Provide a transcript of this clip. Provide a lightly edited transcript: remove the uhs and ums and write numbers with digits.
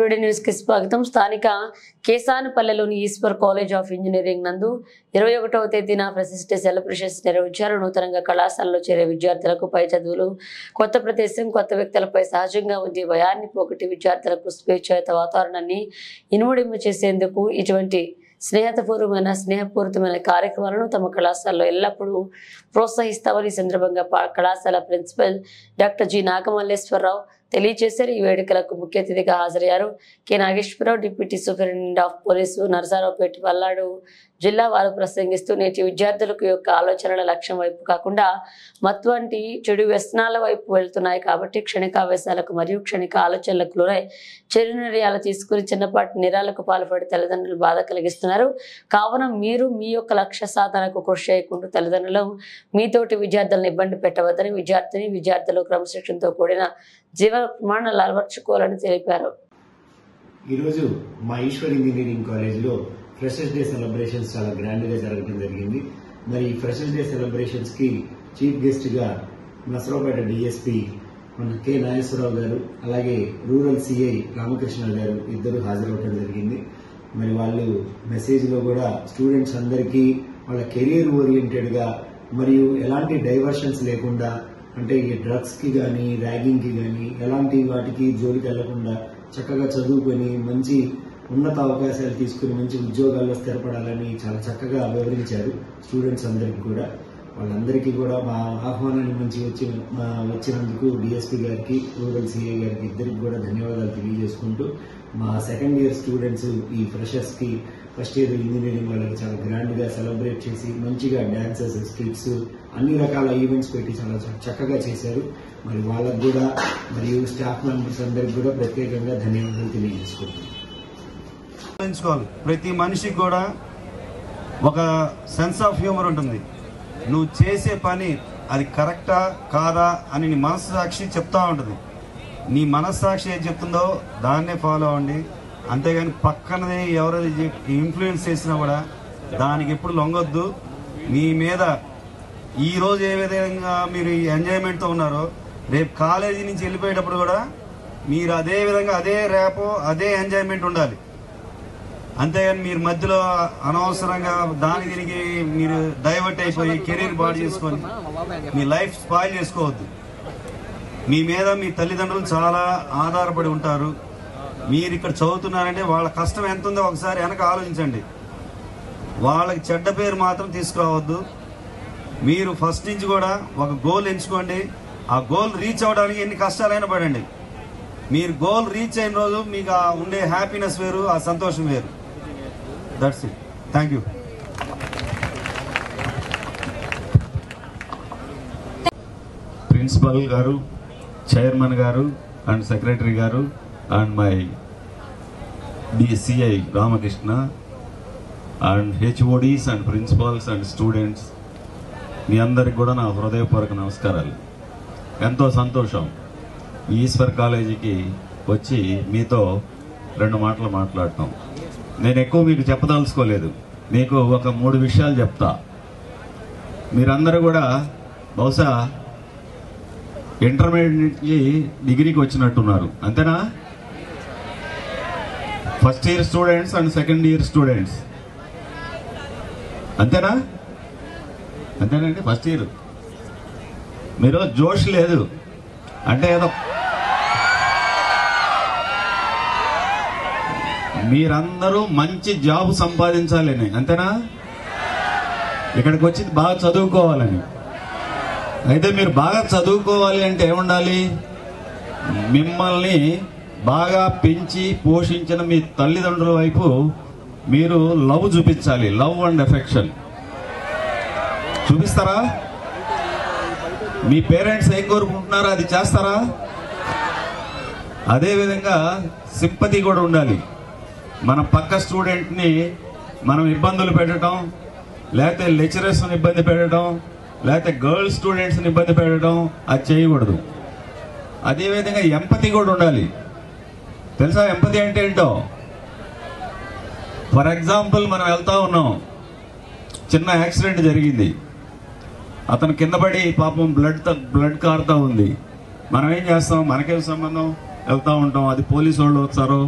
Today news కి స్వాగతం. స్థానిక కేసానపల్లెలోని ఈశ్వర్ కాలేజ్ ఆఫ్ ఇంజనీరింగ్ నందు 21వ తేదీన ఫ్రెషర్స్ డే సెలబ్రేషన్స్ నిర్వహించారు. నూతనంగా కళాశాలలో చేరే విద్యార్థులకు పై చదువులు, కొత్త ప్రదేశం, కొత్త వ్యక్తులపై సహజంగా ఉండే భయాన్ని పోగొట్టి విద్యార్థులకు స్వేచ్ఛాయుత వాతావరణాన్ని ఇనుమడింపు చేసేందుకు ఇటువంటి స్నేహపూరితమైన కార్యక్రమాలను తమ కళాశాలలో ఎల్లప్పుడూ ప్రోత్సహిస్తామని సందర్భంగా కళాశాల ప్రిన్సిపల్ డాక్టర్ జి నాగమల్లేశ్వరరావు తెలియజేశారు. ఈ వేడుకలకు ముఖ్య అతిథిగా హాజరయ్యారు K Nageswararao, deputy superintendent of police Narasaraopet Palnadu జిల్లా వారు ప్రసంగిస్తూ నేటి విద్యార్థులకు యొక్క ఆలోచనల లక్ష్యం వైపు కాకుండా మత్తు వంటి చెడు వ్యసనాల వైపు వెళ్తున్నాయి. కాబట్టి క్షణికావేశాలకు మరియు క్షణిక ఆలోచనలకు లోనై చెడు నిర్ణయాలు తీసుకుని చిన్నపాటి నిరాలకు పాల్పడి తల్లిదండ్రులు బాధ కలిగిస్తున్నారు. కావున మీరు మీ యొక్క లక్ష్య సాధనకు కృషి చేయకుండా తల్లిదండ్రులు మీతోటి విద్యార్థులను ఇబ్బంది పెట్టవద్దని, విద్యార్థులు క్రమశిక్షణతో కూడిన జీవన ప్రమాణాలు అలవర్చుకోవాలని తెలిపారు. ఈరోజు మా ఈశ్వర్ ఇంజనీరింగ్ కాలేజీలో ఫ్రెషర్స్ డే సెలబ్రేషన్స్ చాలా గ్రాండ్ గా జరగడం జరిగింది. మరి ఫ్రెషర్స్ డే సెలబ్రేషన్స్ కి చీఫ్ గెస్ట్ గా నరసరావుపేట డిఎస్పీ మన కె నాగేశ్వరరావు గారు, అలాగే రూరల్ సిఐ రామకృష్ణ గారు ఇద్దరు హాజరవడం జరిగింది. మరి వాళ్ళు మెసేజ్ లో కూడా స్టూడెంట్స్ అందరికీ వాళ్ళ కెరీర్ ఓరియంటెడ్ గా మరియు ఎలాంటి డైవర్షన్స్ లేకుండా, అంటే ఈ డ్రగ్స్ కి గానీ ర్యాగింగ్ కి గానీ ఎలాంటి వాటికి జోలికి వెళ్లకుండా చక్కగా చదువుకొని మంచి ఉన్నత అవకాశాలు తీసుకుని మంచి ఉద్యోగాల్లో స్థిరపడాలని చాలా చక్కగా వివరించారు స్టూడెంట్స్ అందరికీ కూడా. వాళ్ళందరికీ కూడా మా ఆహ్వానాన్ని మంచి వచ్చినందుకు డిఎస్పీ గారికి, రూరల్ సిఐ గారికి ఇద్దరికి కూడా ధన్యవాదాలు తెలియజేసుకుంటూ, మా సెకండ్ ఇయర్ స్టూడెంట్స్ ఈ ఫ్రెషర్స్ కి ఫస్ట్ ఇయర్ ఇంజనీరింగ్ వాళ్ళకి చాలా గ్రాండ్ గా సెలబ్రేట్ చేసి మంచిగా డాన్సెస్, స్కిట్స్, అన్ని రకాల ఈవెంట్స్ పెట్టి చాలా చక్కగా చేశారు. మరి వాళ్ళకు కూడా మరియు స్టాఫ్ మెంబర్స్ అందరికి కూడా ప్రత్యేకంగా ధన్యవాదాలు తెలియజేసుకుంటున్నాను. ప్రతి మనిషికి కూడా ఒక సెన్స్ ఆఫ్ హ్యూమర్ ఉంటుంది. నువ్వు చేసే పని అది కరెక్టా కాదా అని నీ మనస్సాక్షి చెప్తా ఉంటుంది. నీ మనస్సాక్షి ఏం చెప్తుందో దాన్నే ఫాలో అవ్వండి. అంతేగాని పక్కనది ఎవరైతే ఇన్ఫ్లుయెన్స్ చేసినా కూడా దానికి ఎప్పుడు లొంగొద్దు. మీ మీద ఈరోజు ఏ విధంగా మీరు ఎంజాయ్మెంట్తో ఉన్నారో రేపు కాలేజీ నుంచి వెళ్ళిపోయేటప్పుడు కూడా మీరు అదే విధంగా అదే రేపో అదే ఎంజాయ్మెంట్ ఉండాలి. అంతేగాని మీరు మధ్యలో అనవసరంగా దీనికి మీరు డైవర్ట్ అయిపోయి కెరీర్ బాడు చేసుకొని మీ లైఫ్ స్పాయిల్ చేసుకోవద్దు. మీ మీద మీ తల్లిదండ్రులు చాలా ఆధారపడి ఉంటారు. మీరు ఇక్కడ చదువుతున్నారంటే వాళ్ళ కష్టం ఎంత ఉందో ఒకసారి వెనక ఆలోచించండి. వాళ్ళకి చెడ్డ పేరు మాత్రం తీసుకురావద్దు. మీరు ఫస్ట్ నుంచి కూడా ఒక గోల్ ఎంచుకోండి. ఆ గోల్ రీచ్ అవ్వడానికి ఎన్ని కష్టాలైనా పడండి. మీరు గోల్ రీచ్ అయిన రోజు మీకు ఆ ఉండే హ్యాపీనెస్ వేరు, ఆ సంతోషం వేరు. That's it. Thank you. Principal గారు, చైర్మన్ గారు అండ్ సెక్రటరీ గారు and my CI Ramakrishna and HODs and principals and students, మీ అందరికి కూడా నా హృదయపూర్వక నమస్కారాలు. ఎంతో సంతోషం ఈశ్వర్ కాలేజీకి వచ్చి మీతో 2 మాటలు మాట్లాడటం. నేను ఎక్కువ మీకు చెప్పదలుచుకోలేదు. మీకు ఒక 3 విషయాలు చెప్తా. మీరందరూ కూడా బహుశా ఇంటర్మీడియట్ నుంచి డిగ్రీకి వచ్చినట్టున్నారు, అంతేనా? First year students and second year students, అంతేనా? అంతేనండి. ఫస్ట్ ఇయర్ మీరు జోష్ లేదు అంటే ఏదో మీరందరూ మంచి జాబ్ సంపాదించాలని, అంతేనా? ఇక్కడికి వచ్చి బాగా చదువుకోవాలని. అయితే మీరు బాగా చదువుకోవాలి అంటే ఏముండాలి? మిమ్మల్ని బాగా పెంచి పోషించిన మీ తల్లిదండ్రుల వైపు మీరు లవ్ చూపించాలి. లవ్ అండ్ ఎఫెక్షన్ చూపిస్తారా? మీ పేరెంట్స్ ఏం కోరుకుంటున్నారో అది చేస్తారా? అదేవిధంగా సింపతి కూడా ఉండాలి. మన పక్క స్టూడెంట్ని మనం ఇబ్బందులు పెట్టడం, లేకపోతే లెక్చరర్స్ని ఇబ్బంది పెట్టడం, లేకపోతే గర్ల్స్ స్టూడెంట్స్ని ఇబ్బంది పెట్టడం అది చేయకూడదు. అదేవిధంగా ఎంపతి కూడా ఉండాలి. తెలుసా ఎంపతి అంటే ఏంటో? ఫర్ ఎగ్జాంపుల్ మనం వెళ్తా ఉన్నాం, చిన్న యాక్సిడెంట్ జరిగింది, అతను కింద పడి పాపం బ్లడ్ కారుతా ఉంది. మనం ఏం చేస్తాం? మనకేం సంబంధం? వెళ్తూ ఉంటాం. అది పోలీసు వాళ్ళు వస్తారో